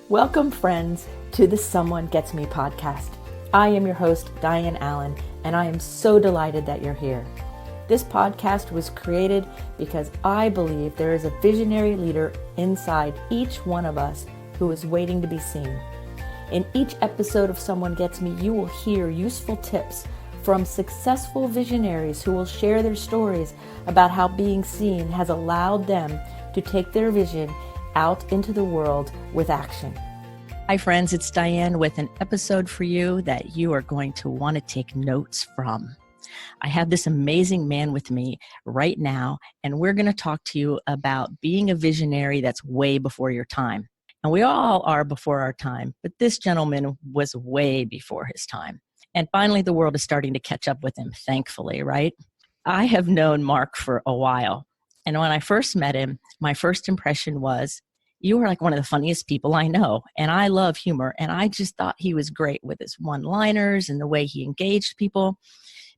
Welcome, friends, to the Someone Gets Me podcast. I am your host, Dianne Allen, and I am so delighted that you're here. This podcast was created because I believe there is a visionary leader inside each one of us who is waiting to be seen. In each episode of Someone Gets Me, you will hear useful tips from successful visionaries who will share their stories about how being seen has allowed them to take their vision out into the world with action. Hi friends, it's Dianne with an episode for you that you are going to want to take notes from. I have this amazing man with me right now, and we're going to talk to you about being a visionary that's way before your time. And we all are before our time, but this gentleman was way before his time. And finally, the world is starting to catch up with him, thankfully, right? I have known Marc for a while. And when I first met him, my first impression was, you are like one of the funniest people I know. And I love humor. And I just thought he was great with his one-liners and the way he engaged people.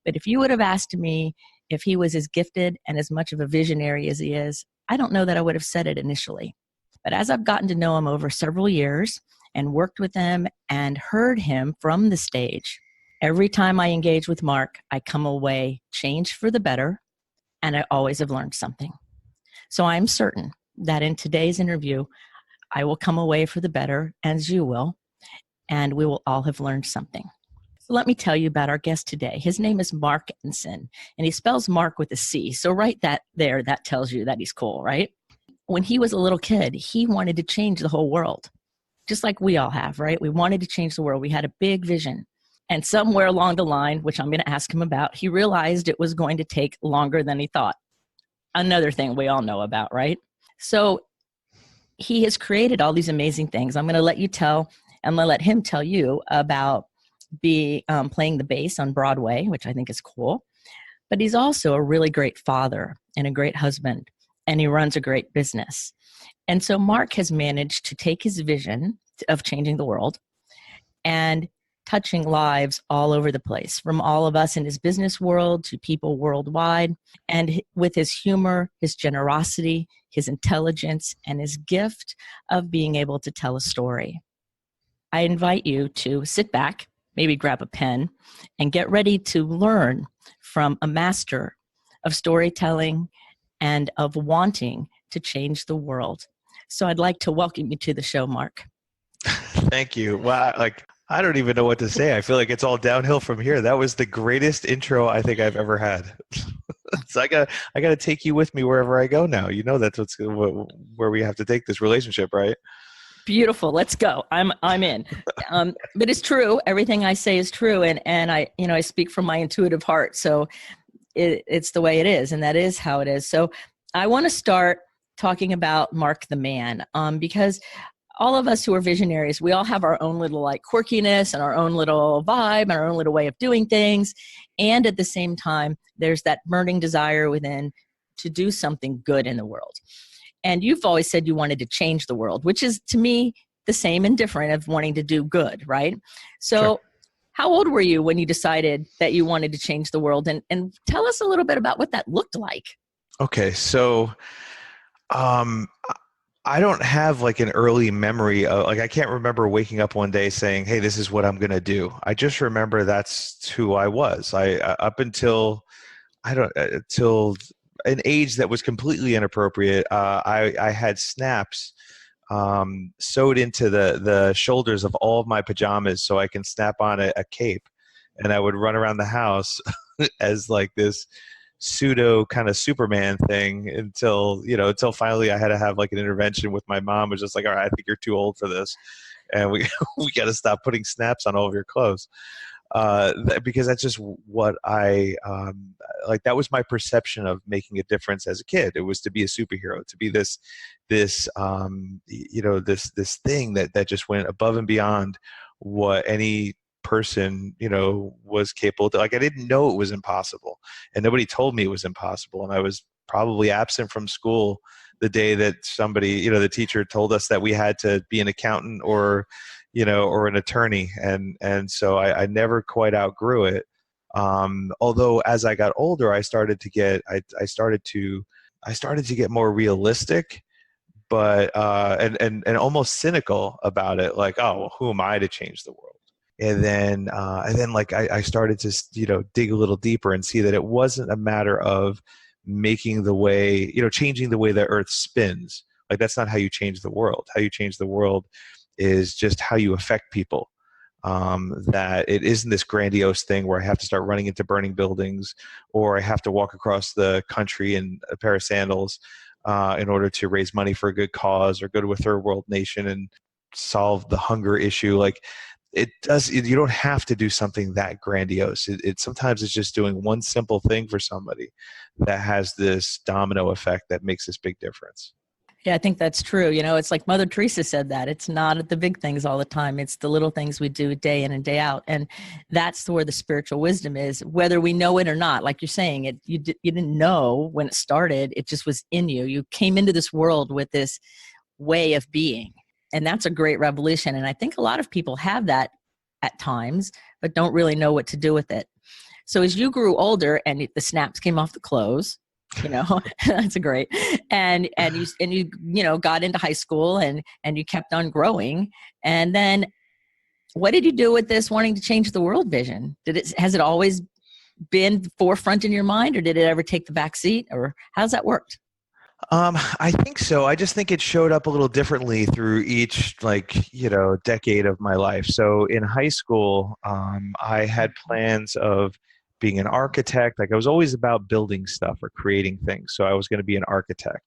But if you would have asked me if he was as gifted and as much of a visionary as he is, I don't know that I would have said it initially. But as I've gotten to know him over several years and worked with him and heard him from the stage, every time I engage with Marc, I come away changed for the better, and I always have learned something. So I'm certain that in today's interview, I will come away for the better, as you will, and we will all have learned something. So let me tell you about our guest today. His name is Marc Ensign, and he spells Marc with a C. So right that there, that tells you that he's cool, right? When he was a little kid, he wanted to change the whole world, just like we all have, right? We wanted to change the world. We had a big vision. And somewhere along the line, which I'm going to ask him about, he realized it was going to take longer than he thought. Another thing we all know about, right? So he has created all these amazing things. I'm going to let you tell, and I'll let him tell you about playing the bass on Broadway, which I think is cool. But he's also a really great father and a great husband, and he runs a great business. And so Marc has managed to take his vision of changing the world and touching lives all over the place, from all of us in his business world to people worldwide. And with his humor, his generosity, his intelligence, and his gift of being able to tell a story. I invite you to sit back, maybe grab a pen, and get ready to learn from a master of storytelling and of wanting to change the world. So I'd like to welcome you to the show, Marc. Thank you. Wow, I don't even know what to say. I feel like it's all downhill from here. That was the greatest intro I think I've ever had. So I got to take you with me wherever I go now. You know that's where we have to take this relationship, right? Beautiful. Let's go. I'm in. But it's true. Everything I say is true, and I speak from my intuitive heart. So it's the way it is, and that is how it is. So I want to start talking about Marc the man, because all of us who are visionaries, we all have our own little quirkiness and our own little vibe and our own little way of doing things. And at the same time, there's that burning desire within to do something good in the world. And you've always said you wanted to change the world, which is to me the same and different of wanting to do good, right? So sure. How old were you when you decided that you wanted to change the world? And tell us a little bit about what that looked like. Okay, so I don't have an early memory of I can't remember waking up one day saying, hey, this is what I'm going to do. I just remember that's who I was. Up until till an age that was completely inappropriate, I had snaps sewed into the shoulders of all of my pajamas so I can snap on a cape, and I would run around the house as this pseudo kind of Superman thing until finally I had to have an intervention with my mom. It was just all right, I think you're too old for this, and we got to stop putting snaps on all of your clothes, because that's just what I that was my perception of making a difference as a kid. It was to be a superhero, to be this thing that just went above and beyond what any person was capable of. I didn't know it was impossible, and nobody told me it was impossible, and I was probably absent from school the day that somebody, the teacher told us that we had to be an accountant or an attorney, and so I never quite outgrew it. Although as I got older, I started to get more realistic, but and almost cynical about it, like, oh, well, who am I to change the world? And then like I started to dig a little deeper and see that it wasn't a matter of making the way, changing the way the earth spins. Like, that's not how you change the world. How you change the world is just how you affect people. That it isn't this grandiose thing where I have to start running into burning buildings, or I have to walk across the country in a pair of sandals in order to raise money for a good cause, or go to a third world nation and solve the hunger issue. Like, you don't have to do something that grandiose. Sometimes it's just doing one simple thing for somebody that has this domino effect that makes this big difference. Yeah, I think that's true. It's like Mother Teresa said that it's not the big things all the time. It's the little things we do day in and day out. And that's where the spiritual wisdom is, whether we know it or not. Like you're saying, you didn't know when it started. It just was in you. You came into this world with this way of being. And that's a great revolution. And I think a lot of people have that at times, but don't really know what to do with it. So as you grew older and the snaps came off the clothes, that's a great, and you got into high school and you kept on growing. And then what did you do with this wanting to change the world vision? Has it always been forefront in your mind, or did it ever take the back seat, or how's that worked? I think so. I just think it showed up a little differently through each, decade of my life. So in high school, I had plans of being an architect. Like, I was always about building stuff or creating things. So I was going to be an architect,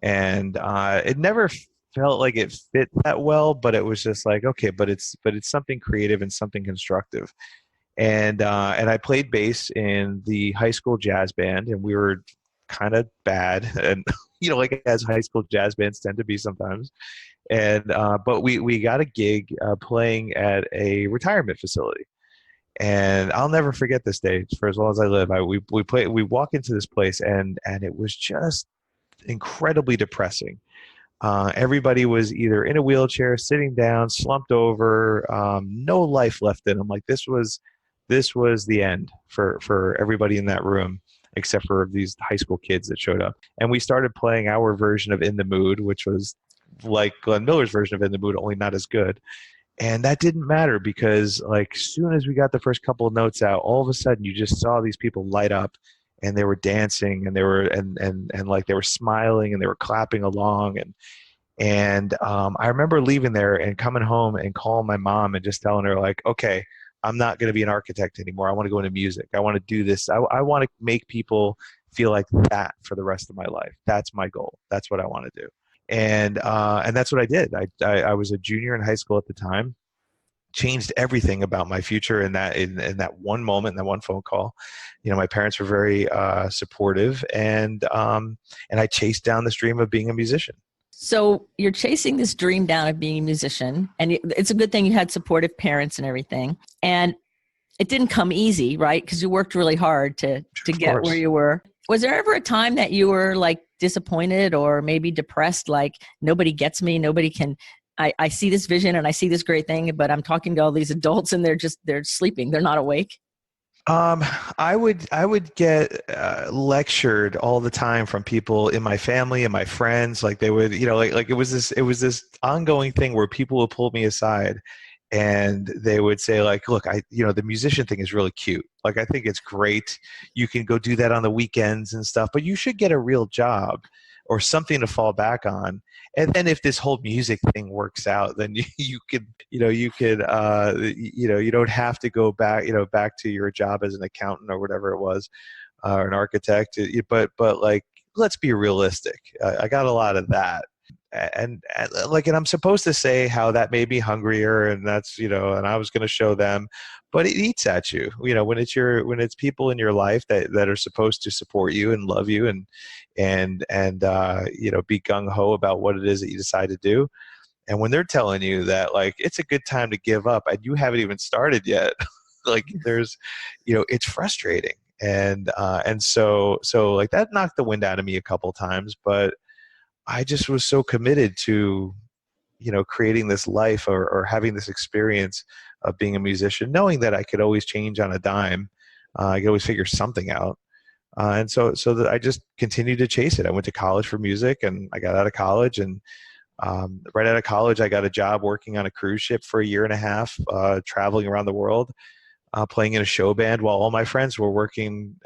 and it never felt like it fit that well, but it was just like, okay, but it's something creative and something constructive. And I played bass in the high school jazz band, and we were kind of bad, and like as high school jazz bands tend to be sometimes. And but we got a gig playing at a retirement facility, and I'll never forget this day for as long as I live. We walk into this place, and it was just incredibly depressing. Everybody was either in a wheelchair, sitting down, slumped over, no life left in them. Like, this was the end for everybody in that room, except for these high school kids that showed up. And we started playing our version of In the Mood, which was like Glenn Miller's version of In the Mood, only not as good. And that didn't matter, because like, soon as we got the first couple of notes out, all of a sudden you just saw these people light up, and they were dancing, and they were and like they were smiling, and they were clapping along. And I remember leaving there and coming home and calling my mom and just telling her, like, okay, I'm not going to be an architect anymore. I want to go into music. I want to do this. I want to make people feel like that for the rest of my life. That's my goal. That's what I want to do. And that's what I did. I was a junior in high school at the time. Changed everything about my future in that one moment, in that one phone call. My parents were very supportive, and I chased down this dream of being a musician. So you're chasing this dream down of being a musician, and it's a good thing you had supportive parents and everything. And it didn't come easy, right? Because you worked really hard to get where you were. Was there ever a time that you were like disappointed or maybe depressed, like nobody gets me, nobody can, I see this vision and I see this great thing, but I'm talking to all these adults and they're sleeping, they're not awake? I would get lectured all the time from people in my family and my friends. Like, they would, like it was this ongoing thing where people would pull me aside, and they would say, like, look, the musician thing is really cute. Like, I think it's great. You can go do that on the weekends and stuff, but you should get a real job or something to fall back on. And then if this whole music thing works out, then you don't have to go back to your job as an accountant or whatever it was, or an architect. But like, let's be realistic. I got a lot of that. And I'm supposed to say how that made me hungrier, and that's, and I was going to show them, but it eats at you, when it's people in your life that are supposed to support you and love you and be gung ho about what it is that you decide to do. And when they're telling you that, like, it's a good time to give up and you haven't even started yet, like, there's, it's frustrating. And so like, that knocked the wind out of me a couple times, but I just was so committed to, creating this life or having this experience of being a musician, knowing that I could always change on a dime. I could always figure something out. I just continued to chase it. I went to college for music, and I got out of college, and right out of college, I got a job working on a cruise ship for a year and a half, traveling around the world, playing in a show band while all my friends were working,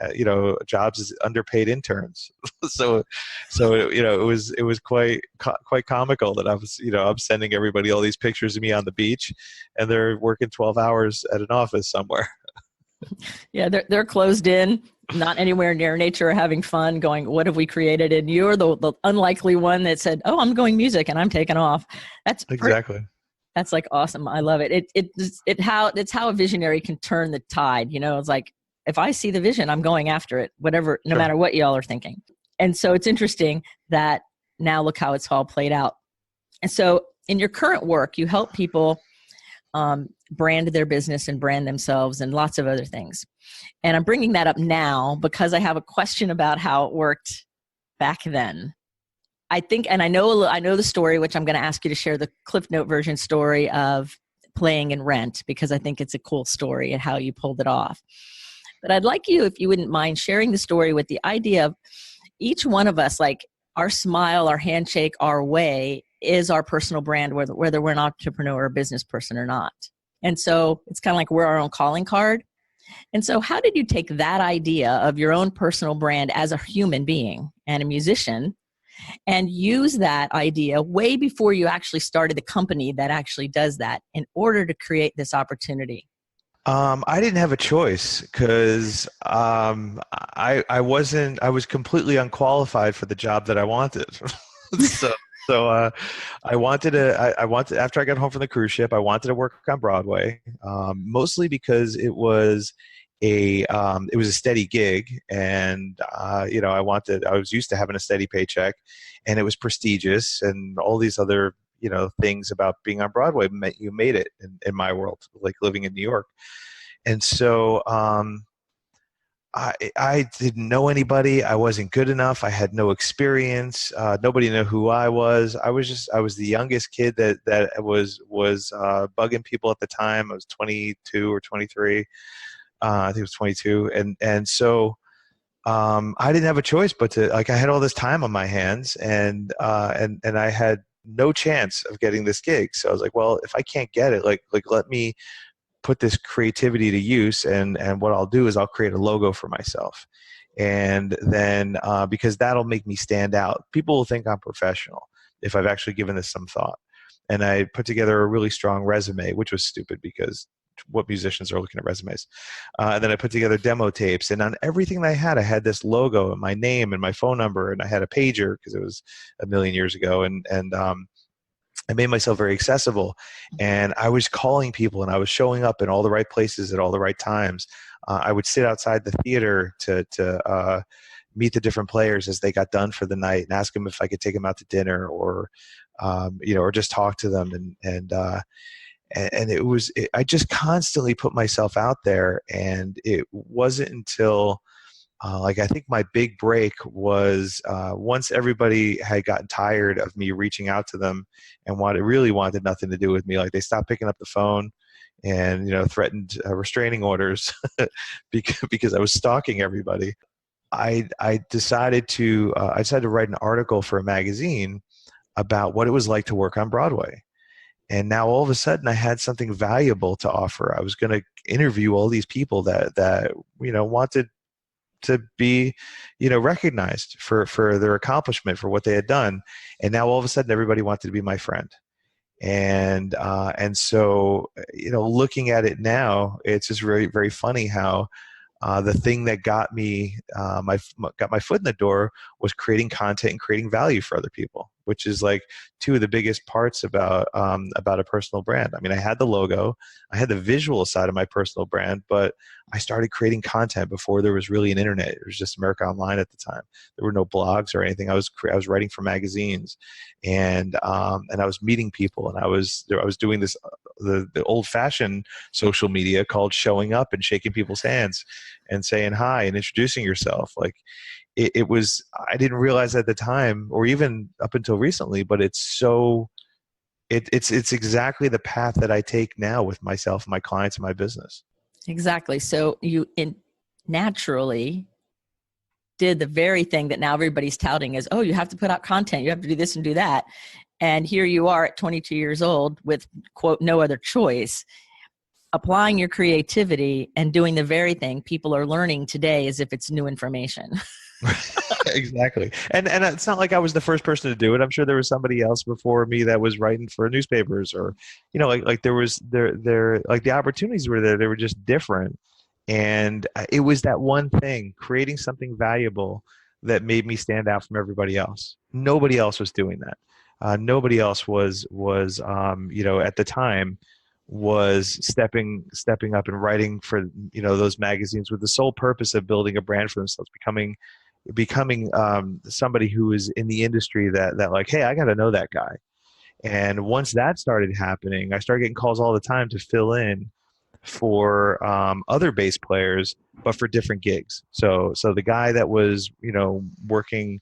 jobs as underpaid interns. so, it was quite comical that I'm sending everybody all these pictures of me on the beach, and they're working 12 hours at an office somewhere. Yeah, they're closed in, not anywhere near nature, having fun, going, what have we created? And you're the unlikely one that said, oh, I'm going music and I'm taking off. Exactly. That's like awesome. I love it. It's how a visionary can turn the tide. It's like, if I see the vision, I'm going after it, whatever, no matter what y'all are thinking. And so it's interesting that now look how it's all played out. And so in your current work, you help people brand their business and brand themselves and lots of other things. And I'm bringing that up now because I have a question about how it worked back then. I think, and I know the story, which I'm going to ask you to share the Cliff Note version story of playing in Rent, because I think it's a cool story and how you pulled it off. But I'd like you, if you wouldn't mind, sharing the story with the idea of each one of us, like our smile, our handshake, our way is our personal brand, whether we're an entrepreneur or a business person or not. And so it's kind of like we're our own calling card. And so how did you take that idea of your own personal brand as a human being and a musician and use that idea way before you actually started the company that actually does that in order to create this opportunity? I didn't have a choice because I was completely unqualified for the job that I wanted. So I wanted after I got home from the cruise ship, I wanted to work on Broadway, mostly because it was a steady gig, and I was used to having a steady paycheck, and it was prestigious, and all these other things about being on Broadway meant you made it in my world, like living in New York. And so I didn't know anybody. I wasn't good enough. I had no experience. Nobody knew who I was. I was the youngest kid that was bugging people at the time. I was 22 or 23. I think it was 22. And so I didn't have a choice but to, like, I had all this time on my hands, and I had no chance of getting this gig. So I was like, well, if I can't get it, like let me put this creativity to use, and what I'll do is I'll create a logo for myself, and then because that'll make me stand out. People will think I'm professional if I've actually given this some thought. And I put together a really strong resume, which was stupid because what musicians are looking at resumes. And then I put together demo tapes, and on everything that I had this logo and my name and my phone number, and I had a pager because it was a million years ago, and I made myself very accessible, and I was calling people, and I was showing up in all the right places at all the right times. I would sit outside the theater to meet the different players as they got done for the night, and ask them if I could take them out to dinner, or just talk to them. And I just constantly put myself out there, and it wasn't until I think my big break was once everybody had gotten tired of me reaching out to them and really wanted nothing to do with me. Like, they stopped picking up the phone and threatened restraining orders because I was stalking everybody. I decided to write an article for a magazine about what it was like to work on Broadway. And now all of a sudden I had something valuable to offer. I was going to interview all these people that wanted to be recognized for their accomplishment, for what they had done. And now all of a sudden everybody wanted to be my friend. And so looking at it now, it's just very, very funny how the thing that got me got my foot in the door was creating content and creating value for other people, which is like two of the biggest parts about a personal brand. I mean, I had the logo, I had the visual side of my personal brand, but I started creating content before there was really an internet. It was just America Online at the time. There were no blogs or anything. I was writing for magazines, and I was meeting people, and I was doing this the old-fashioned social media called showing up and shaking people's hands and saying hi and introducing yourself. Like, it was, I didn't realize at the time, or even up until recently, but it's exactly the path that I take now with myself, my clients, and my business. Exactly. So you naturally did the very thing that now everybody's touting as, oh, you have to put out content, you have to do this and do that. And here you are at 22 years old with, quote, no other choice, applying your creativity and doing the very thing people are learning today as if it's new information. Exactly. And it's not like I was the first person to do it. I'm sure there was somebody else before me that was writing for newspapers, or, like there was like the opportunities were there. They were just different. And it was that one thing, creating something valuable, that made me stand out from everybody else. Nobody else was doing that. Nobody else was at the time was stepping up and writing for those magazines with the sole purpose of building a brand for themselves, becoming somebody who is in the industry that like, hey, I got to know that guy. And once that started happening, I started getting calls all the time to fill in for other bass players, but for different gigs. So the guy that was working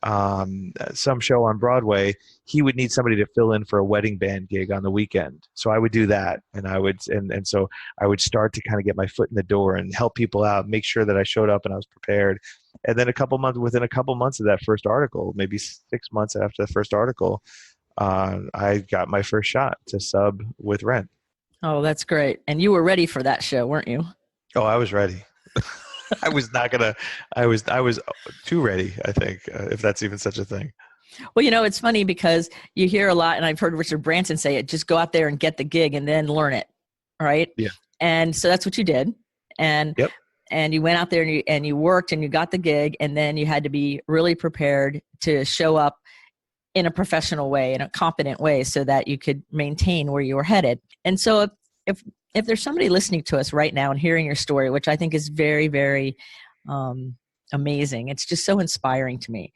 some show on Broadway, he would need somebody to fill in for a wedding band gig on the weekend. So I would do that, and so I would start to kind of get my foot in the door and help people out, make sure that I showed up and I was prepared. And then within a couple months of that first article, maybe 6 months after the first article, I got my first shot to sub with Rent. Oh, that's great. And you were ready for that show, weren't you? Oh, I was ready. I was too ready, I think, if that's even such a thing. Well, it's funny because you hear a lot, and I've heard Richard Branson say it, just go out there and get the gig and then learn it. Right. Yeah. And so that's what you did. And, yep. And you went out there and you worked and you got the gig, and then you had to be really prepared to show up in a professional way, in a competent way, so that you could maintain where you were headed. And so if there's somebody listening to us right now and hearing your story, which I think is very, very amazing, it's just so inspiring to me,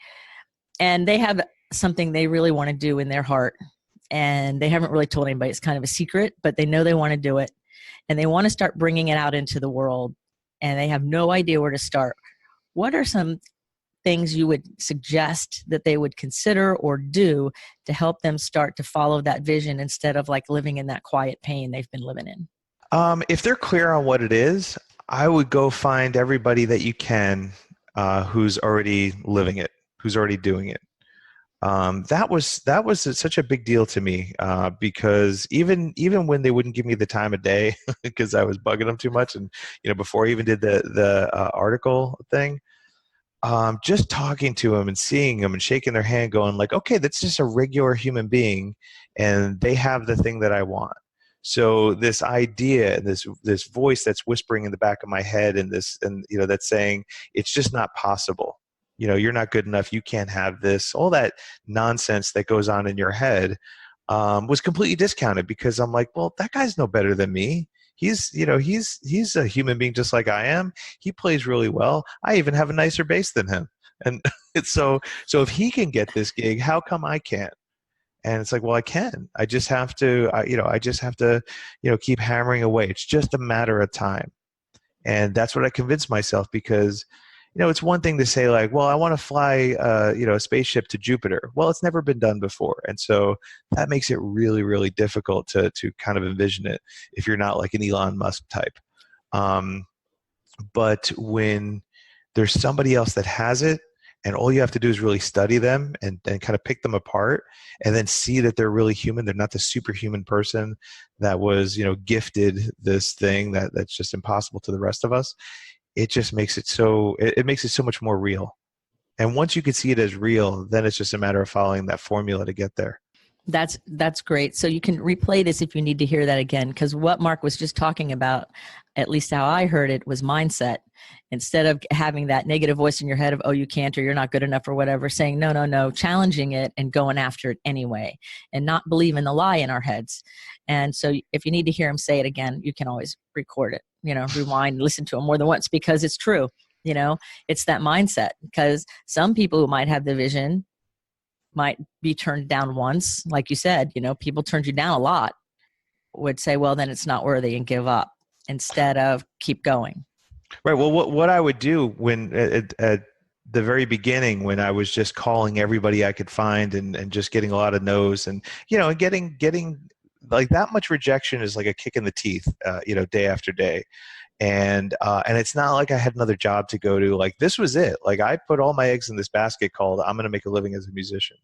and they have something they really want to do in their heart, and they haven't really told anybody, it's kind of a secret, but they know they want to do it, and they want to start bringing it out into the world, and they have no idea where to start. What are some things you would suggest that they would consider or do to help them start to follow that vision instead of like living in that quiet pain they've been living in? If they're clear on what it is, I would go find everybody that you can who's already living it, who's already doing it. That was such a big deal to me because even when they wouldn't give me the time of day because I was bugging them too much, and before I even did the article thing, just talking to them and seeing them and shaking their hand, going like, okay, that's just a regular human being, and they have the thing that I want. So this idea, this voice that's whispering in the back of my head, and that's saying it's just not possible. You're not good enough. You can't have this. All that nonsense that goes on in your head was completely discounted because I'm like, well, that guy's no better than me. He's a human being just like I am. He plays really well. I even have a nicer bass than him. And so if he can get this gig, how come I can't? And it's like, well, I can. I just have to, keep hammering away. It's just a matter of time. And that's what I convinced myself, because it's one thing to say like, well, I want to fly, a spaceship to Jupiter. Well, it's never been done before. And so that makes it really, really difficult to kind of envision it if you're not like an Elon Musk type. But when there's somebody else that has it, and all you have to do is really study them and kind of pick them apart, and then see that they're really human. They're not the superhuman person that was, gifted this thing that's just impossible to the rest of us. It just makes it it makes it so much more real. And once you can see it as real, then it's just a matter of following that formula to get there. That's great. So you can replay this if you need to hear that again, because what Marc was just talking about, at least how I heard it, was mindset. Instead of having that negative voice in your head of, oh, you can't, or you're not good enough, or whatever, saying, no, challenging it and going after it anyway, and not believing the lie in our heads. And so if you need to hear him say it again, you can always record it, rewind, listen to him more than once, because it's true. It's that mindset, because some people who might have the vision might be turned down once. Like you said, people turned you down a lot, would say, well, then it's not worthy, and give up instead of keep going. Right. Well, what I would do when at the very beginning, when I was just calling everybody I could find and just getting a lot of no's, and, getting like that much rejection is like a kick in the teeth, day after day. And it's not like I had another job to go to. Like, this was it. Like, I put all my eggs in this basket called I'm going to make a living as a musician.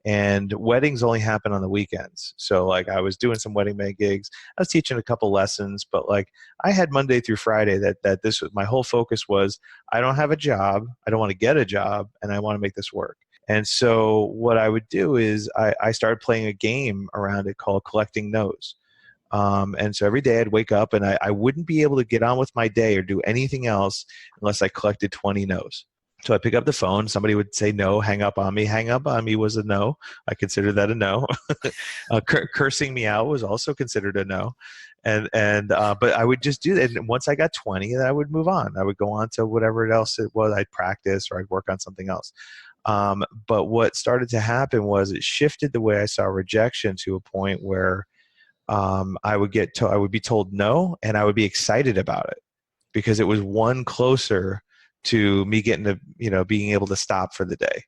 And weddings only happen on the weekends. So like, I was doing some wedding band gigs. I was teaching a couple lessons, but like, I had Monday through Friday that this was my whole focus was, I don't have a job. I don't want to get a job, and I want to make this work. And so what I would do is I started playing a game around it called Collecting No's. And so every day I'd wake up and I wouldn't be able to get on with my day or do anything else unless I collected 20 no's. So I pick up the phone, somebody would say no, hang up on me. Hang up on me was a no. I considered that a no. Cursing me out was also considered a no. But I would just do that. And once I got 20, then I would move on. I would go on to whatever else it was. I'd practice or I'd work on something else. But what started to happen was it shifted the way I saw rejection to a point where I would be told no, and I would be excited about it because it was one closer to me getting to, being able to stop for the day.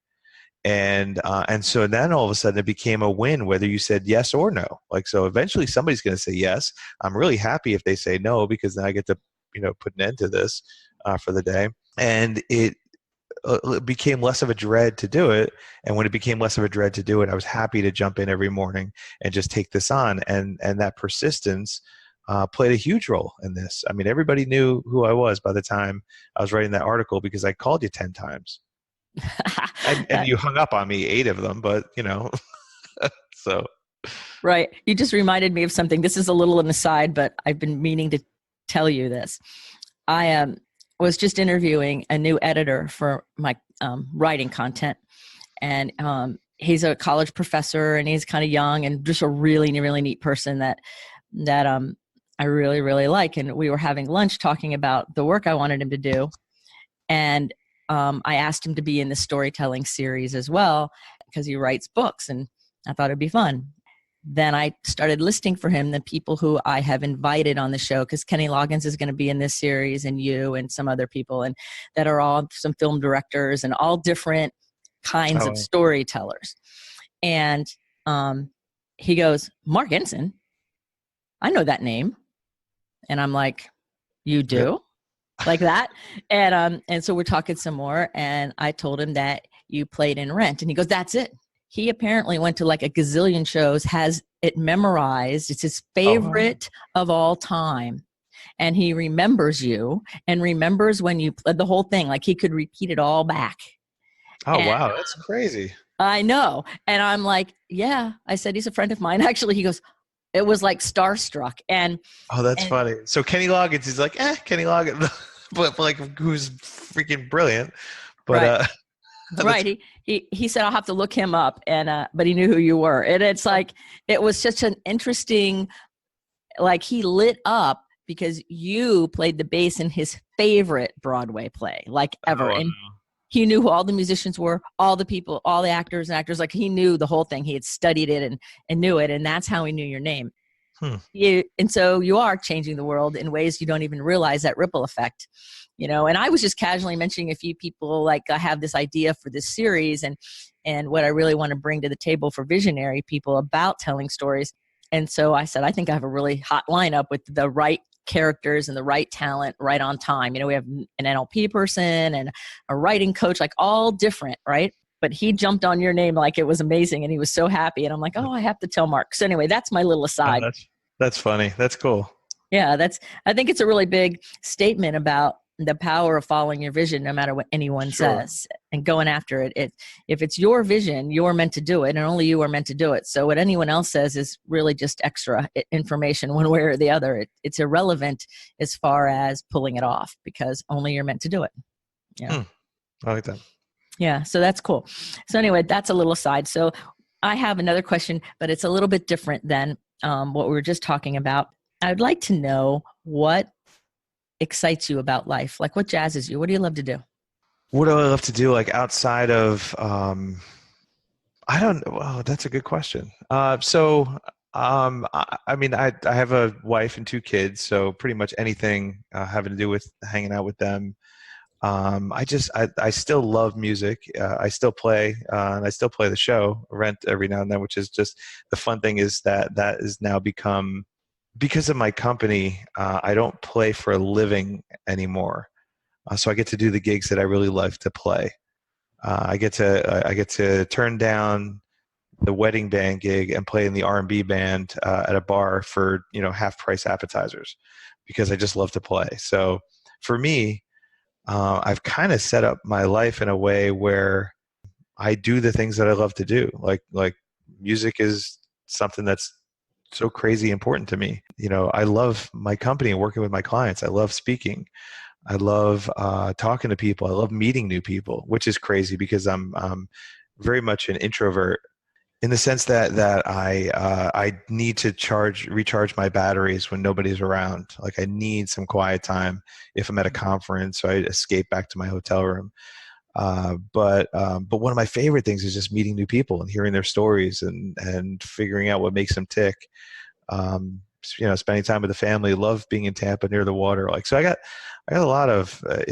And so then all of a sudden it became a win, whether you said yes or no. Like, so eventually somebody's going to say yes. I'm really happy if they say no, because then I get to, put an end to this for the day. And it became less of a dread to do it. And when it became less of a dread to do it, I was happy to jump in every morning and just take this on. And that persistence played a huge role in this. I mean, everybody knew who I was by the time I was writing that article, because I called you 10 times. and you hung up on me 8 of them, but so. Right. You just reminded me of something. This is a little an aside, but I've been meaning to tell you this. I was just interviewing a new editor for my writing content. And he's a college professor, and he's kind of young and just a really, really neat person that I really, really like. And we were having lunch talking about the work I wanted him to do. And I asked him to be in the storytelling series as well, because he writes books, and I thought it'd be fun. Then I started listing for him the people who I have invited on the show, because Kenny Loggins is going to be in this series, and you and some other people, and that are all some film directors and all different kinds of storytellers. And he goes, Marc Ensign, I know that name. And I'm like, you do? Like that? And so we're talking some more, and I told him that you played in Rent, and he goes, that's it. He apparently went to like a gazillion shows, has it memorized. It's his favorite of all time. And he remembers you and remembers when you played the whole thing. Like, he could repeat it all back. Wow. That's crazy. I know. And I'm like, yeah. I said, he's a friend of mine. Actually, he goes, it was like starstruck. And that's funny. So Kenny Loggins is like, Kenny Loggins, but like, who's freaking brilliant. But right. Right. He said, I'll have to look him up. And, but he knew who you were. And it's like, it was such an interesting, like, he lit up because you played the bass in his favorite Broadway play, like ever. And he knew who all the musicians were, all the people, all the actors and actors. Like, he knew the whole thing. He had studied it and knew it. And that's how he knew your name. And so you are changing the world in ways you don't even realize, that ripple effect. And I was just casually mentioning a few people, like, I have this idea for this series and what I really want to bring to the table for visionary people about telling stories. And so I said, I think I have a really hot lineup with the right characters and the right talent right on time. We have an NLP person and a writing coach, like all different, right? But he jumped on your name like it was amazing, and he was so happy. And I'm like, I have to tell Mark. So anyway, that's my little aside. That's funny. That's cool. Yeah, I think it's a really big statement about the power of following your vision, no matter what anyone says, and going after it. If it's your vision, you're meant to do it, and only you are meant to do it. So what anyone else says is really just extra information one way or the other. It's irrelevant as far as pulling it off, because only you're meant to do it. Yeah. I like that. Yeah. So that's cool. So anyway, that's a little aside. So I have another question, but it's a little bit different than what we were just talking about. I'd like to know what excites you about life. Like, what jazzes you? What do you love to do? What do I love to do? Like, outside of, I don't know. Well, that's a good question. I mean, I have a wife and 2 kids, so pretty much anything having to do with hanging out with them. I still love music. I still play, and I still play the show Rent every now and then, which is just the fun thing is that has now become because of my company, I don't play for a living anymore. So I get to do the gigs that I really love to play. I get to turn down the wedding band gig and play in the R&B band at a bar for half price appetizers because I just love to play. So for me, I've kind of set up my life in a way where I do the things that I love to do. Like music is something that's so crazy important to me. I love my company and working with my clients. I love speaking. I love talking to people. I love meeting new people, which is crazy because I'm very much an introvert in the sense that I need to recharge my batteries when nobody's around. Like I need some quiet time if I'm at a conference, so I escape back to my hotel room. But one of my favorite things is just meeting new people and hearing their stories and figuring out what makes them tick. Spending time with the family. Love being in Tampa near the water. So I got a lot of I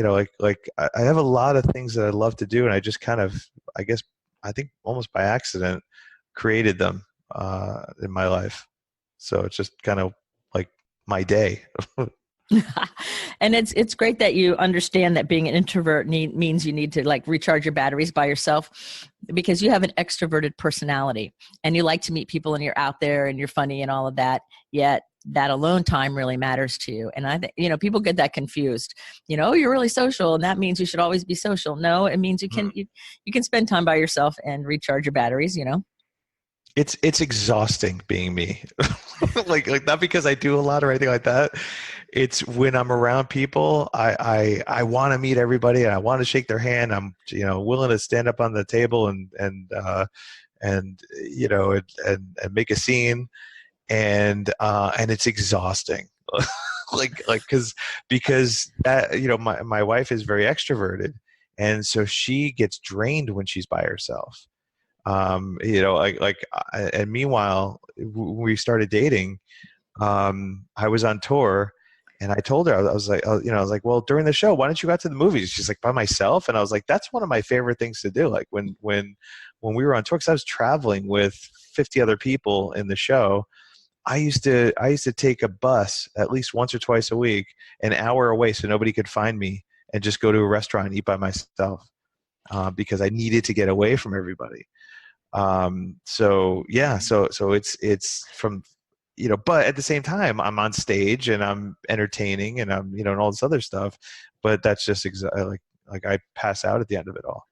have a lot of things that I love to do, and I just kind of, I think almost by accident created them in my life. So it's just kind of like my day. And it's great that you understand that being an introvert means you need to like recharge your batteries by yourself, because you have an extroverted personality and you like to meet people and you're out there and you're funny and all of that. Yet that alone time really matters to you. And I think, people get that confused. You're really social and that means you should always be social. No, it means you can spend time by yourself and recharge your batteries. It's exhausting being me. like not because I do a lot or anything like that. It's when I'm around people, I want to meet everybody and I want to shake their hand. I'm willing to stand up on the table and make a scene, and it's exhausting. Because that my wife is very extroverted, and so she gets drained when she's by herself. And meanwhile, when we started dating, I was on tour, and I told her, I was like, well, during the show, why don't you go out to the movies? She's like, by myself, and I was like, that's one of my favorite things to do. Like when we were on tour, because I was traveling with 50 other people in the show. I used to take a bus at least once or twice a week, an hour away, so nobody could find me, and just go to a restaurant and eat by myself because I needed to get away from everybody. So it's from, but at the same time, I'm on stage and I'm entertaining and I'm, and all this other stuff, but that's just like I pass out at the end of it all.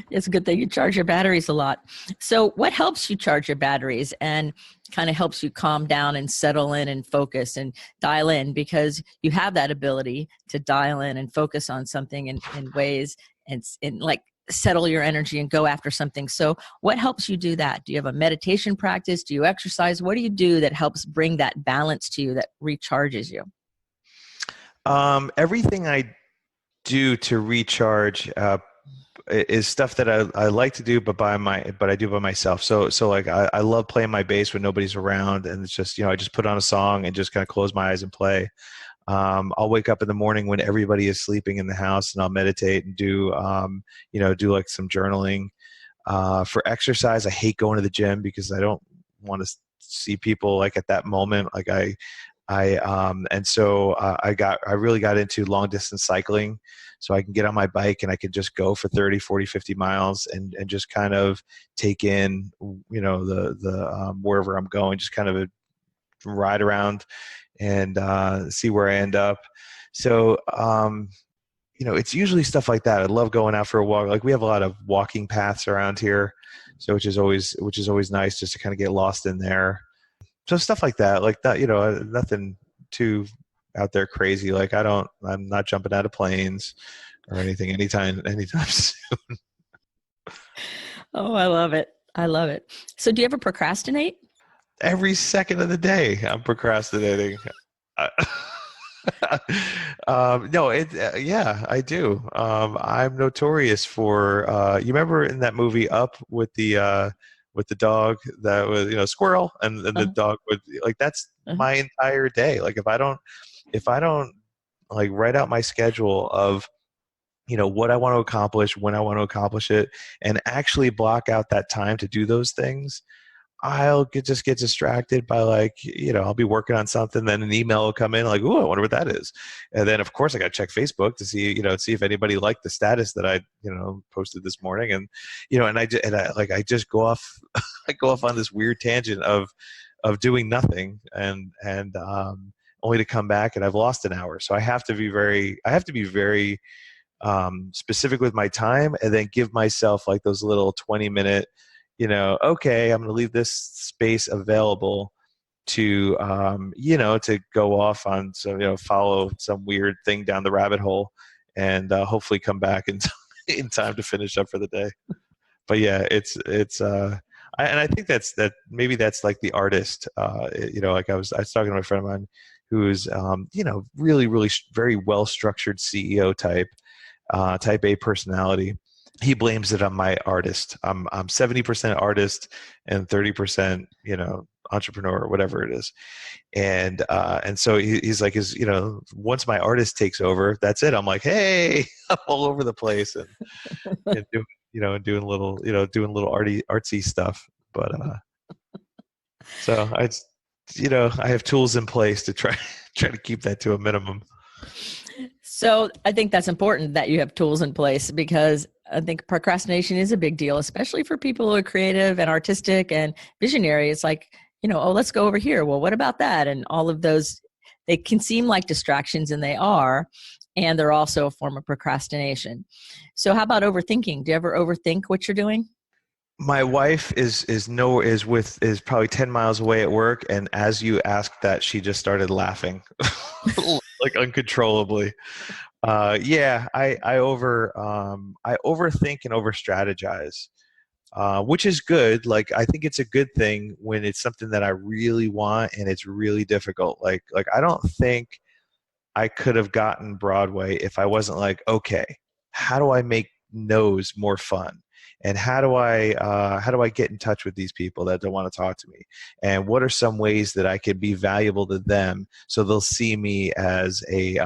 It's a good thing you charge your batteries a lot. So what helps you charge your batteries and kind of helps you calm down and settle in and focus and dial in, because you have that ability to dial in and focus on something in ways and like settle your energy and go after something. So what helps you do that? Do you have a meditation practice? Do you exercise? What do you do that helps bring that balance to you, that recharges you? Everything I do to recharge is stuff that I like to do, but I do by myself. So like I love playing my bass when nobody's around, and it's just I just put on a song and just kind of close my eyes and play. I'll wake up in the morning when everybody is sleeping in the house, and I'll meditate and do do like some journaling. For exercise, I hate going to the gym because I don't want to see people like at that moment. Like I really got into long distance cycling, so I can get on my bike and I can just go for 30, 40, 50 miles and just kind of take in, the wherever I'm going, just kind of ride around and see where I end up. So, it's usually stuff like that. I love going out for a walk. Like we have a lot of walking paths around here, so which is always nice just to kind of get lost in there. So stuff like that, nothing too out there crazy. Like I'm not jumping out of planes or anything anytime soon. Oh, I love it. I love it. So do you ever procrastinate? Every second of the day, I'm procrastinating. No, yeah, I do. I'm notorious for. You remember in that movie Up with the dog that was squirrel and the dog would like that's my entire day. Like if I don't like write out my schedule of what I want to accomplish, when I want to accomplish it, and actually block out that time to do those things, just get distracted by I'll be working on something, then an email will come in like, "Ooh, I wonder what that is," and then of course I got to check Facebook to see if anybody liked the status that I posted this morning, and I just go off I go off on this weird tangent of doing nothing and only to come back and I've lost an hour. So I have to be very specific with my time, and then give myself like those little 20-minute, okay, I'm going to leave this space available to, to go off on some, follow some weird thing down the rabbit hole, and hopefully come back in time to finish up for the day. But yeah, and I think maybe that's like the artist, like I was talking to my friend of mine who's, really, really very well-structured CEO type A personality. He blames it on my artist. I'm 70% artist and 30%, entrepreneur or whatever it is. And so he's like, once my artist takes over, that's it. I'm like, hey, I'm all over the place and doing little artsy stuff. But so I have tools in place to try to keep that to a minimum. So I think that's important that you have tools in place, because I think procrastination is a big deal, especially for people who are creative and artistic and visionary. It's like, oh, let's go over here. Well, what about that? And all of those, they can seem like distractions, and they are, and they're also a form of procrastination. So how about overthinking? Do you ever overthink what you're doing? My wife is probably 10 miles away at work, and as you asked that, she just started laughing like uncontrollably. Yeah, I overthink and over strategize, which is good. Like, I think it's a good thing when it's something that I really want and it's really difficult. Like I don't think I could have gotten Broadway if I wasn't like, okay, how do I make no's more fun? And how do I get in touch with these people that don't want to talk to me? And what are some ways that I could be valuable to them so they'll see me as a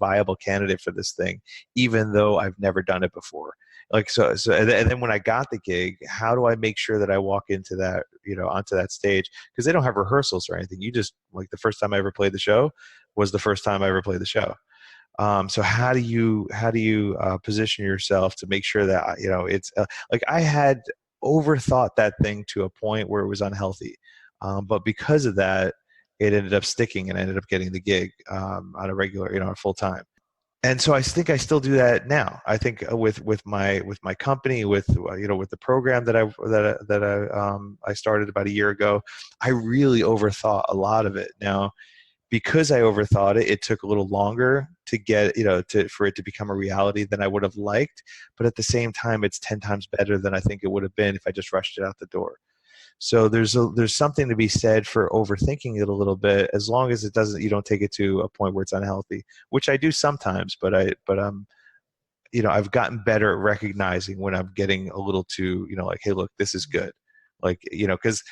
viable candidate for this thing, even though I've never done it before? And then when I got the gig, how do I make sure that I walk into that, onto that stage? Because they don't have rehearsals or anything. You just, like, the first time I ever played the show was the first time I ever played the show. So how do you position yourself to make sure that it's like I had overthought that thing to a point where it was unhealthy, but because of that, it ended up sticking and I ended up getting the gig on a regular, full time. And so I think I still do that now. I think with my company, with the program that I started about a year ago, I really overthought a lot of it. Now, because I overthought it, it took a little longer to get, for it to become a reality than I would have liked. But at the same time, it's 10 times better than I think it would have been if I just rushed it out the door. So there's something to be said for overthinking it a little bit, as long as you don't take it to a point where it's unhealthy, which I do sometimes. But I've gotten better at recognizing when I'm getting a little too, like, hey, look, this is good. Like, because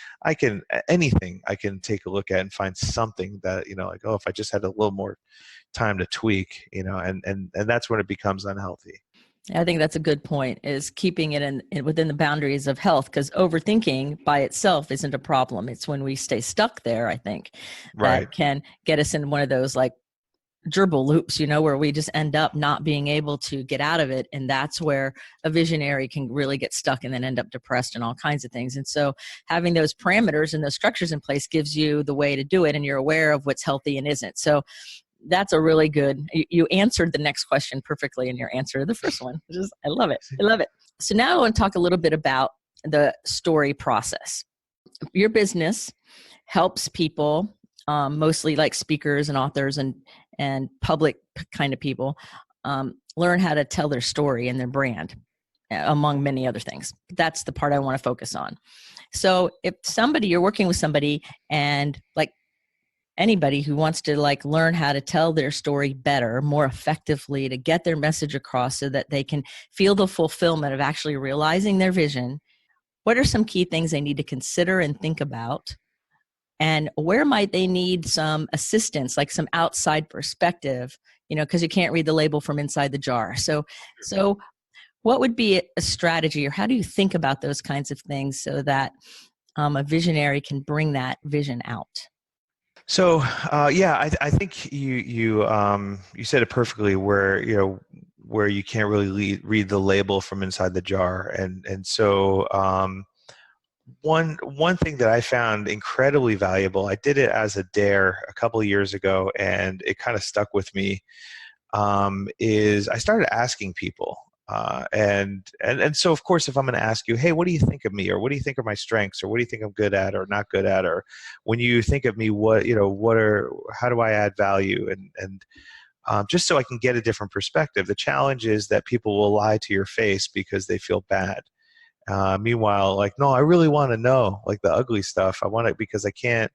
anything I can take a look at and find something that, like, oh, if I just had a little more time to tweak, and that's when it becomes unhealthy. I think that's a good point, is keeping it in within the boundaries of health, because overthinking by itself isn't a problem. It's when we stay stuck there, I think, Right. that can get us in one of those like gerbil loops, where we just end up not being able to get out of it. And that's where a visionary can really get stuck and then end up depressed and all kinds of things. And so having those parameters and those structures in place gives you the way to do it, and you're aware of what's healthy and isn't. So that's a really good, you answered the next question perfectly in your answer to the first one. I love it. I love it. So now I want to talk a little bit about the story process. Your business helps people, mostly like speakers and authors and public kind of people, learn how to tell their story and their brand, among many other things. That's the part I want to focus on. So if you're working with somebody, and like anybody who wants to like learn how to tell their story better, more effectively, to get their message across so that they can feel the fulfillment of actually realizing their vision, what are some key things they need to consider and think about? And where might they need some assistance, like some outside perspective, because you can't read the label from inside the jar. So what would be a strategy, or how do you think about those kinds of things so that a visionary can bring that vision out? So yeah, I think you said it perfectly. Where you can't really read the label from inside the jar, and so one thing that I found incredibly valuable. I did it as a dare a couple of years ago, and it kind of stuck with me. Is I started asking people. And so of course, if I'm going to ask you, hey, what do you think of me, or what do you think are my strengths, or what do you think I'm good at or not good at, or when you think of me, how do I add value, and just so I can get a different perspective. The challenge is that people will lie to your face because they feel bad. Meanwhile, like, no, I really want to know, like, the ugly stuff. I want it because I can't.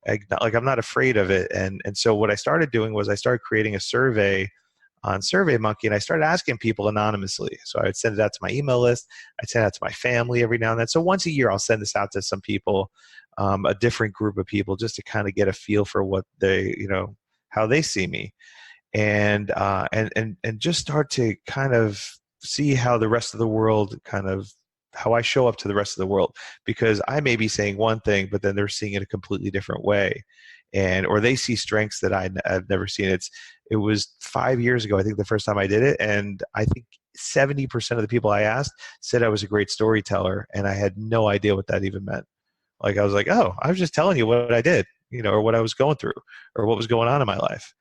Like, I'm not afraid of it, and so what I started doing was I started creating a survey on SurveyMonkey, and I started asking people anonymously. So I would send it out to my email list. I'd send it out to my family every now and then. So once a year, I'll send this out to some people, a different group of people, just to kind of get a feel for what how they see me, and just start to kind of see how the rest of the world how I show up to the rest of the world, because I may be saying one thing, but then they're seeing it a completely different way, or they see strengths that I've never seen. It was 5 years ago, I think, the first time I did it, and I think 70% of the people I asked said I was a great storyteller, and I had no idea what that even meant. Like, I was like, oh, I was just telling you what I did, or what I was going through, or what was going on in my life.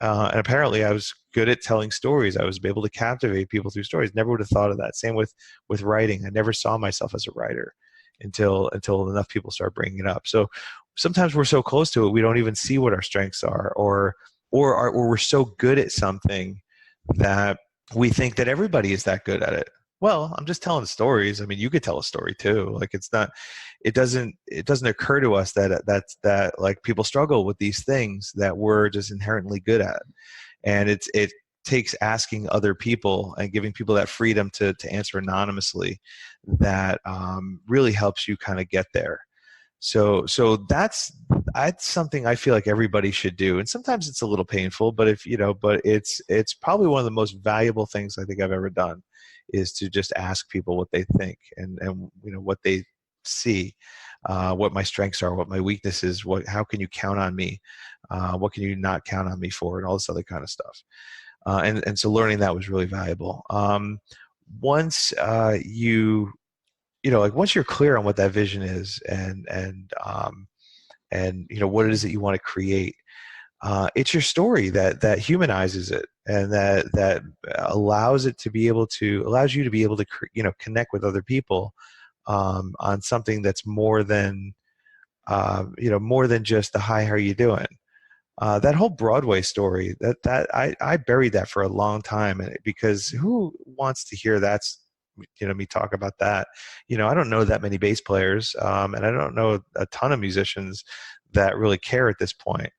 And apparently I was good at telling stories. I was able to captivate people through stories. Never would have thought of that. Same with writing. I never saw myself as a writer until enough people start bringing it up. So sometimes we're so close to it, we don't even see what our strengths are, or we're so good at something that we think that everybody is that good at it. Well, I'm just telling stories. I mean, you could tell a story too. Like, it doesn't occur to us that like, people struggle with these things that we're just inherently good at. And it takes asking other people and giving people that freedom to answer anonymously that really helps you kind of get there. So that's something I feel like everybody should do. And sometimes it's a little painful, but it's probably one of the most valuable things I think I've ever done, is to just ask people what they think, and what they see, what my strengths are, what my weaknesses, how can you count on me, what can you not count on me for, and all this other kind of stuff. And so learning that was really valuable. Once like, once you're clear on what that vision is, and what it is that you want to create, it's your story that humanizes it, and that allows you to be able to connect with other people on something that's more than just the hi, how are you doing. That whole Broadway story, that I buried that for a long time, because who wants to hear that? Me talk about that. I don't know that many bass players, and I don't know a ton of musicians that really care at this point.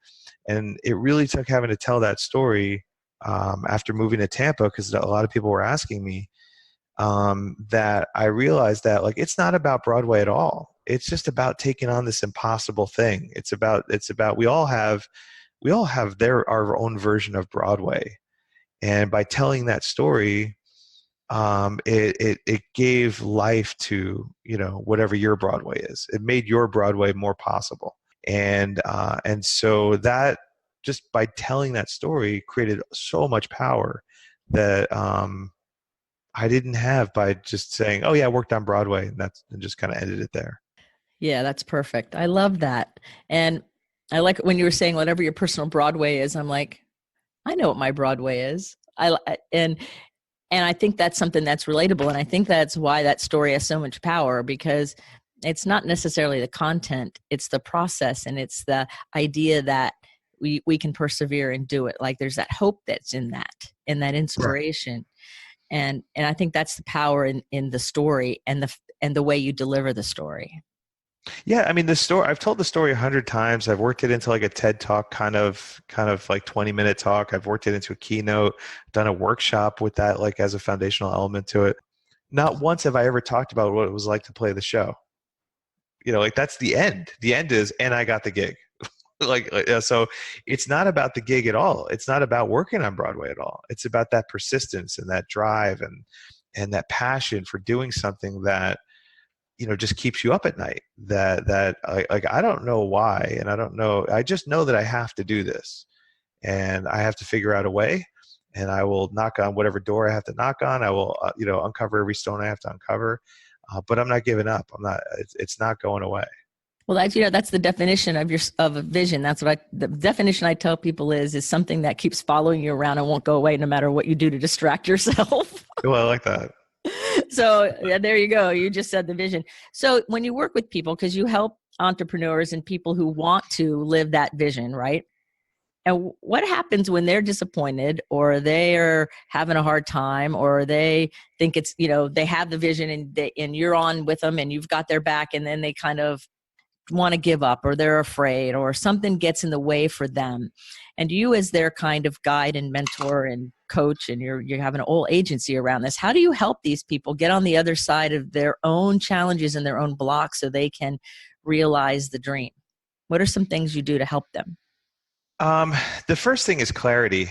And it really took having to tell that story after moving to Tampa, because a lot of people were asking me, that I realized that, like, it's not about Broadway at all. It's just about taking on this impossible thing. It's about we all have our own version of Broadway, and by telling that story, it gave life to whatever your Broadway is. It made your Broadway more possible, and so that, just by telling that story, created so much power that I didn't have by just saying, "Oh yeah, I worked on Broadway," and just kind of ended it there. Yeah, that's perfect. I love that. And I like it when you were saying whatever your personal Broadway is. I'm like, I know what my Broadway is. And I think that's something that's relatable. And I think that's why that story has so much power, because it's not necessarily the content, it's the process, and it's the idea that we can persevere and do it. Like, there's that hope that's in that inspiration. And I think that's the power in the story, and the way you deliver the story. Yeah, I mean, the story, I've told the story 100 times. I've worked it into like a TED Talk kind of like 20-minute talk. I've worked it into a keynote, done a workshop with that, like, as a foundational element to it. Not once have I ever talked about what it was like to play the show. Like, that's the end. The end is, and I got the gig. So it's not about the gig at all. It's not about working on Broadway at all. It's about that persistence and that drive and that passion for doing something that just keeps you up at night. That I don't know why, and I don't know. I just know that I have to do this, and I have to figure out a way. And I will knock on whatever door I have to knock on. I will, uncover every stone I have to uncover. But I'm not giving up. I'm not. It's not going away. Well, that's the definition of a vision. That's the definition I tell people is something that keeps following you around and won't go away no matter what you do to distract yourself. Well, I like that. So yeah, there you go. You just said the vision. So when you work with people, because you help entrepreneurs and people who want to live that vision, right? And what happens when they're disappointed or they're having a hard time or they think it's, they have the vision and you're on with them and you've got their back, and then they kind of want to give up or they're afraid or something gets in the way for them, and you as their kind of guide and mentor and coach, and you have an whole agency around this, how do you help these people get on the other side of their own challenges and their own blocks so they can realize the dream? What are some things you do to help them? The first thing is clarity.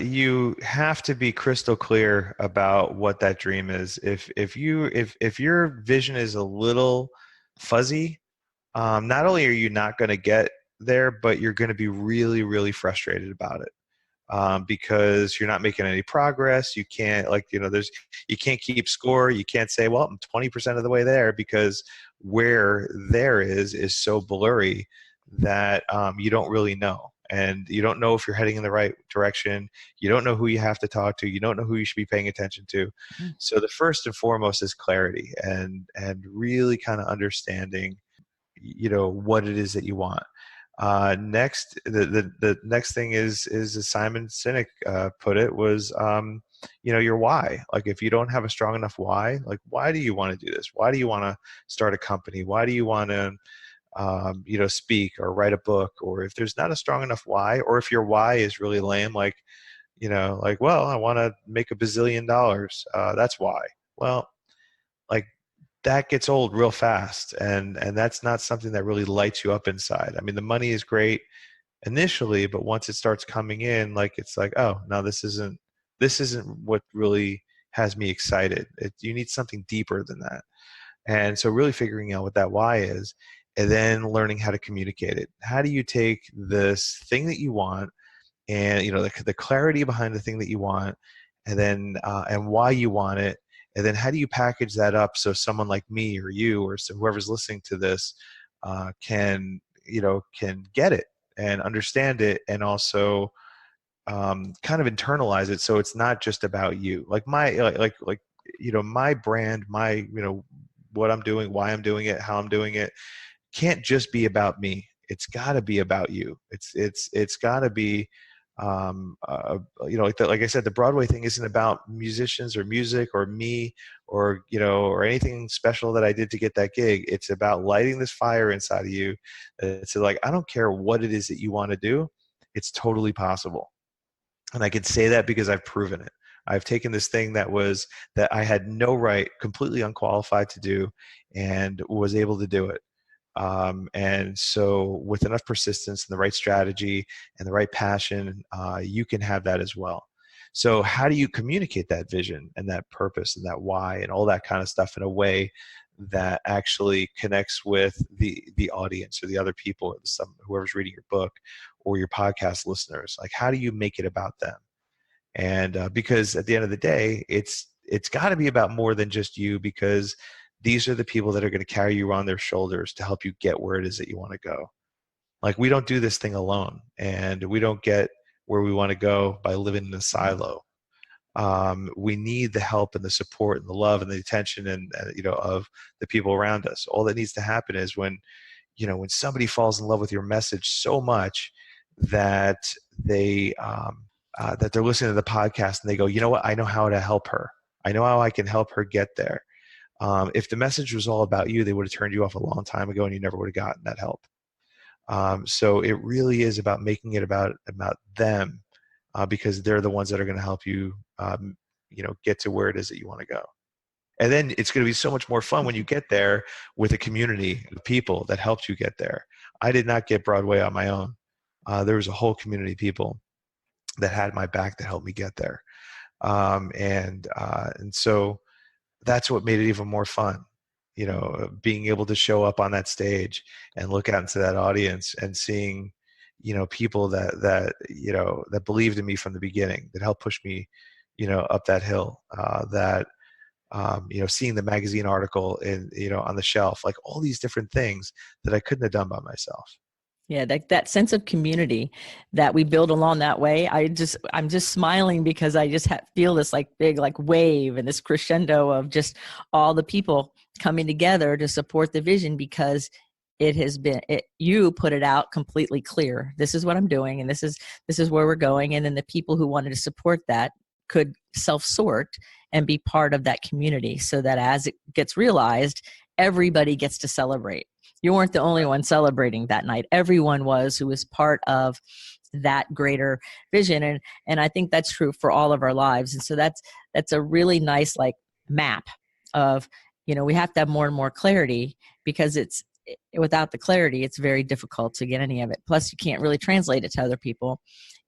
You have to be crystal clear about what that dream is. If your vision is a little fuzzy, not only are you not going to get there, but you're going to be really, really frustrated about it, because you're not making any progress. You can't, you can't keep score. You can't say, well, I'm 20% of the way there, because where there is so blurry that you don't really know. And you don't know if you're heading in the right direction. You don't know who you have to talk to. You don't know who you should be paying attention to. Mm-hmm. So the first and foremost is clarity, and really kind of understanding what it is that you want. Next, the next thing is as Simon Sinek put it, was your why. Like, if you don't have a strong enough why, like, why do you want to do this? Why do you want to start a company? Why do you want to speak or write a book? Or if there's not a strong enough why, or if your why is really lame, well, I want to make $1 bazillion. That's why. Well, like, that gets old real fast, and that's not something that really lights you up inside. I mean, the money is great initially, but once it starts coming in, it's like, oh no, this isn't what really has me excited. You need something deeper than that. And so really figuring out what that why is, and then learning how to communicate it. How do you take this thing that you want, and the clarity behind the thing that you want, and then and why you want it, and then how do you package that up so someone like me or you or whoever's listening to this can get it and understand it, and also kind of internalize it, so it's not just about you. Like my brand, what I'm doing, why I'm doing it, how I'm doing it, can't just be about me. It's got to be about you. It's got to be like I said, the Broadway thing isn't about musicians or music or me or or anything special that I did to get that gig. It's about lighting this fire inside of you. It's like, I don't care what it is that you want to do, it's totally possible. And I can say that because I've proven it. I've taken this thing that I had no right, completely unqualified to do, and was able to do it. And so with enough persistence and the right strategy and the right passion, you can have that as well. So how do you communicate that vision and that purpose and that why and all that kind of stuff in a way that actually connects with the audience or the other people, or whoever's reading your book or your podcast listeners? Like, how do you make it about them? And because at the end of the day, it's got to be about more than just you, because these are the people that are going to carry you on their shoulders to help you get where it is that you want to go. Like, we don't do this thing alone, and we don't get where we want to go by living in a silo. We need the help and the support and the love and the attention and of the people around us. All that needs to happen is when somebody falls in love with your message so much that they're listening to the podcast and they go, you know what, I know how to help her. I know how I can help her get there. If the message was all about you, they would have turned you off a long time ago, and you never would have gotten that help. So it really is about making it about them, because they're the ones that are going to help you, get to where it is that you want to go. And then it's going to be so much more fun when you get there with a community of people that helped you get there. I did not get Broadway on my own. There was a whole community of people that had my back that helped me get there. And so that's what made it even more fun. being able to show up on that stage and look out into that audience and seeing, people that believed in me from the beginning, that helped push me, up that hill, that, seeing the magazine article on the shelf, like all these different things that I couldn't have done by myself. Yeah, that sense of community that we build along that way. I'm just smiling because I just feel this like big like wave and this crescendo of just all the people coming together to support the vision, because you put it out completely clear. This is what I'm doing, and this is where we're going. And then the people who wanted to support that could self-sort and be part of that community, so that as it gets realized, everybody gets to celebrate. You weren't the only one celebrating that night. Everyone was, who was part of that greater vision. And I think that's true for all of our lives. And so that's a really nice like map of, we have to have more and more clarity, because without the clarity, it's very difficult to get any of it. Plus, you can't really translate it to other people.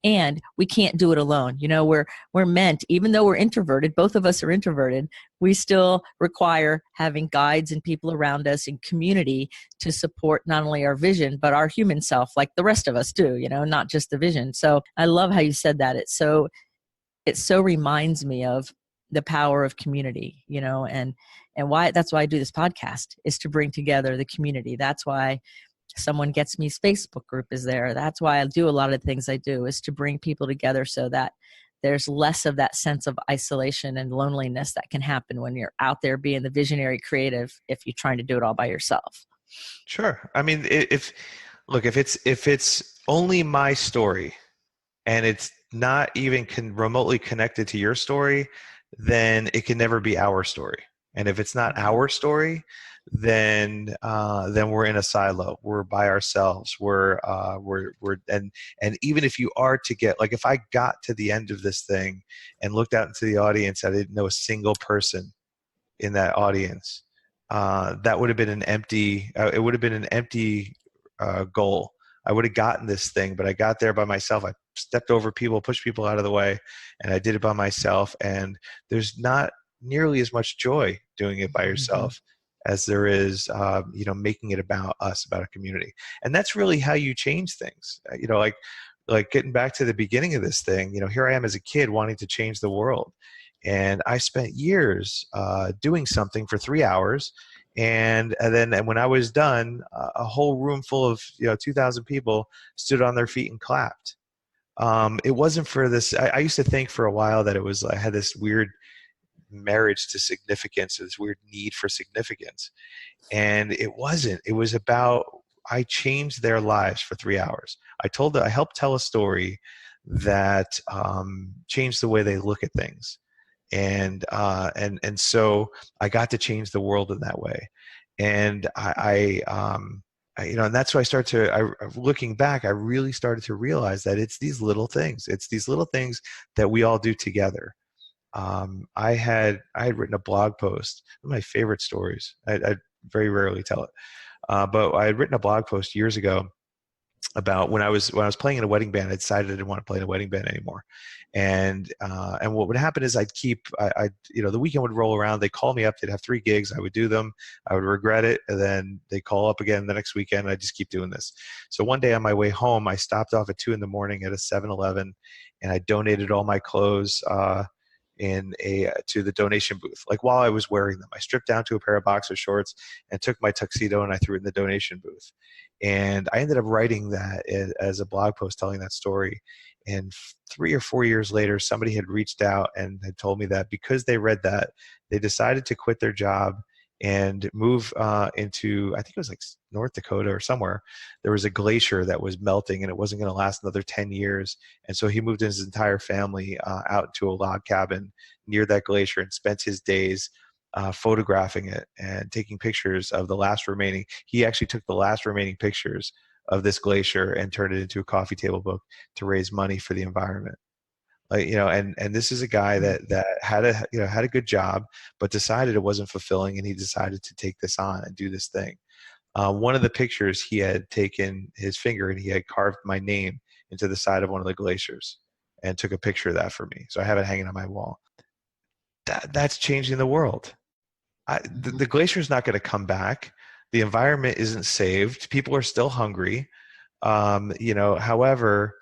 And we can't do it alone. We're meant, even though we're introverted, both of us are introverted, we still require having guides and people around us in community to support not only our vision, but our human self, like the rest of us do, not just the vision. So I love how you said that. It so reminds me of the power of community, and that's why I do this podcast, is to bring together the community. That's why Someone Gets Me's Facebook group is there. That's why I do a lot of the things I do, is to bring people together so that there's less of that sense of isolation and loneliness that can happen when you're out there being the visionary creative, if you're trying to do it all by yourself. Sure. I mean, if it's only my story and it's not even remotely connected to your story, then it can never be our story. And if it's not our story, then we're in a silo. We're by ourselves. And even if you are to get, like, if I got to the end of this thing and looked out into the audience, I didn't know a single person in that audience, that would have been an empty. It would have been an empty goal. I would have gotten this thing, but I got there by myself. I stepped over people, pushed people out of the way, and I did it by myself. And there's not nearly as much joy doing it by yourself as there is, making it about us, about a community. And that's really how you change things. Like getting back to the beginning of this thing, here I am as a kid wanting to change the world. And I spent years doing something for 3 hours. And when I was done, a whole room full of 2,000 people stood on their feet and clapped. It wasn't for this. I used to think for a while that I had this weird marriage to significance, this weird need for significance. And it wasn't. It was about, I changed their lives for 3 hours. I helped tell a story that changed the way they look at things. And so I got to change the world in that way. And and that's why looking back, I really started to realize that it's these little things. It's these little things that we all do together. I had written a blog post, one of my favorite stories. I very rarely tell it, but I had written a blog post years ago about when I was playing in a wedding band. I decided I didn't want to play in a wedding band anymore, and what would happen is the weekend would roll around. They'd call me up. They'd have 3 gigs. I would do them. I would regret it, and then they call up again the next weekend. And I just keep doing this. So one day on my way home, I stopped off at 2 a.m. at a 7-Eleven, and I donated all my clothes to the donation booth. Like, while I was wearing them, I stripped down to a pair of boxer shorts and took my tuxedo and I threw it in the donation booth. And I ended up writing that as a blog post, telling that story. And 3 or 4 years later, somebody had reached out and had told me that because they read that, they decided to quit their job and move into, I think it was like North Dakota or somewhere. There was a glacier that was melting and it wasn't going to last another 10 years. And so he moved his entire family out to a log cabin near that glacier and spent his days photographing it and taking pictures of the last remaining. He actually took the last remaining pictures of this glacier and turned it into a coffee table book to raise money for the environment. And this is a guy that had a good job, but decided it wasn't fulfilling, and he decided to take this on and do this thing. One of the pictures, he had taken his finger and he had carved my name into the side of one of the glaciers and took a picture of that for me. So I have it hanging on my wall. That's changing the world. the glacier is not going to come back. The environment isn't saved. People are still hungry. However,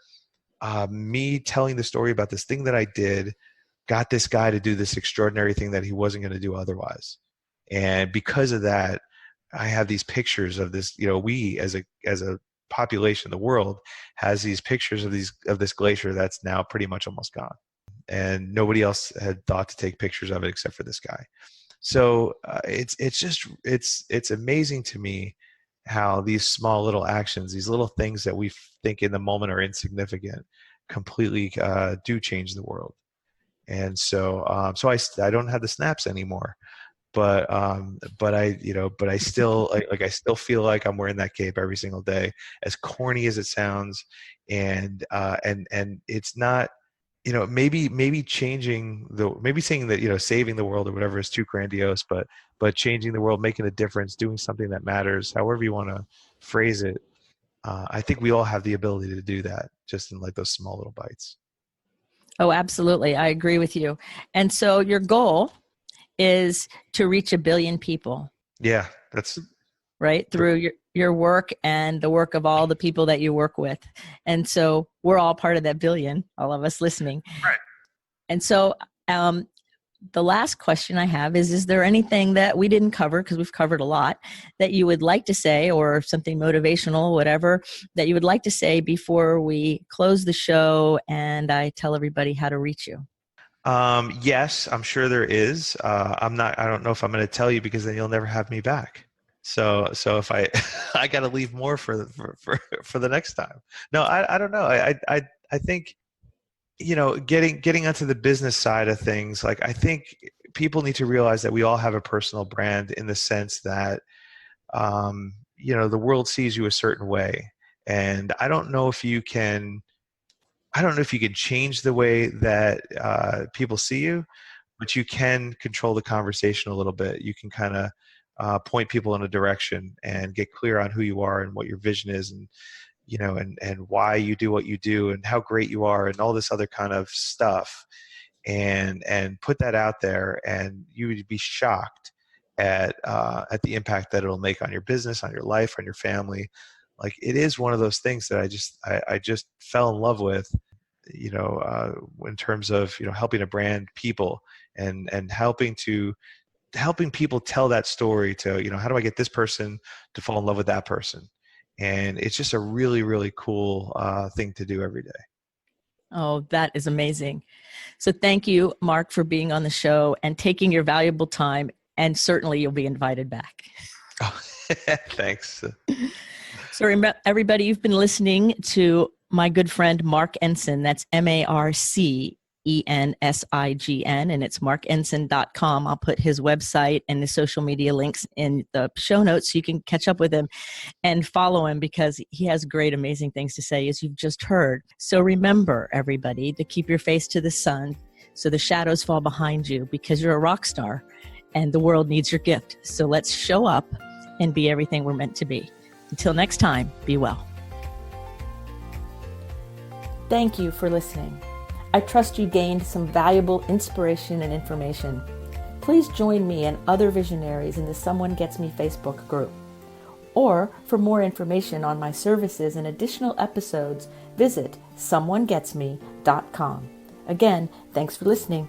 me telling the story about this thing that I did got this guy to do this extraordinary thing that he wasn't going to do otherwise. And because of that, I have these pictures of this, we as a population, the world has these pictures of this glacier that's now pretty much almost gone. And nobody else had thought to take pictures of it except for this guy. So it's amazing to me how these small little actions, these little things that we think in the moment are insignificant, completely do change the world. And so I don't have the snaps anymore, but I still I still feel like I'm wearing that cape every single day, as corny as it sounds. And it's not, maybe maybe saying that, saving the world or whatever is too grandiose, but changing the world, making a difference, doing something that matters, however you want to phrase it. I think we all have the ability to do that, just in like those small little bites. Oh, absolutely. I agree with you. And so your goal is to reach 1 billion people. Yeah, that's right, through your work and the work of all the people that you work with. And so we're all part of that billion, all of us listening. right. And so the last question I have is there anything that we didn't cover, because we've covered a lot, that you would like to say, or something motivational, whatever, that you would like to say before we close the show and I tell everybody how to reach you? Yes, I'm sure there is. I don't know if I'm going to tell you, because then you'll never have me back. So if I got to leave more for the next time. No, I don't know. I think, getting onto the business side of things, like, I think people need to realize that we all have a personal brand, in the sense that, the world sees you a certain way. And I don't know if you can change the way that people see you, but you can control the conversation a little bit. You can kind of point people in a direction and get clear on who you are and what your vision is, and and why you do what you do, and how great you are, and all this other kind of stuff, and put that out there, and you would be shocked at the impact that it'll make on your business, on your life, on your family. Like, it is one of those things that I just fell in love with, in terms of helping to brand people, and helping people tell that story to, how do I get this person to fall in love with that person. And it's just a really, really cool thing to do every day. Oh, that is amazing. So thank you, Marc, for being on the show and taking your valuable time. And certainly you'll be invited back. Oh, thanks. So everybody, you've been listening to my good friend, Marc Ensign. That's MarcEnsign, and it's marcensign.com. I'll put his website and the social media links in the show notes so you can catch up with him and follow him, because he has great, amazing things to say, as you've just heard. So remember, everybody, to keep your face to the sun so the shadows fall behind you, because you're a rock star and the world needs your gift. So let's show up and be everything we're meant to be. Until next time, be well. Thank you for listening. I trust you gained some valuable inspiration and information. Please join me and other visionaries in the Someone Gets Me Facebook group. Or for more information on my services and additional episodes, visit someonegetsme.com. Again, thanks for listening.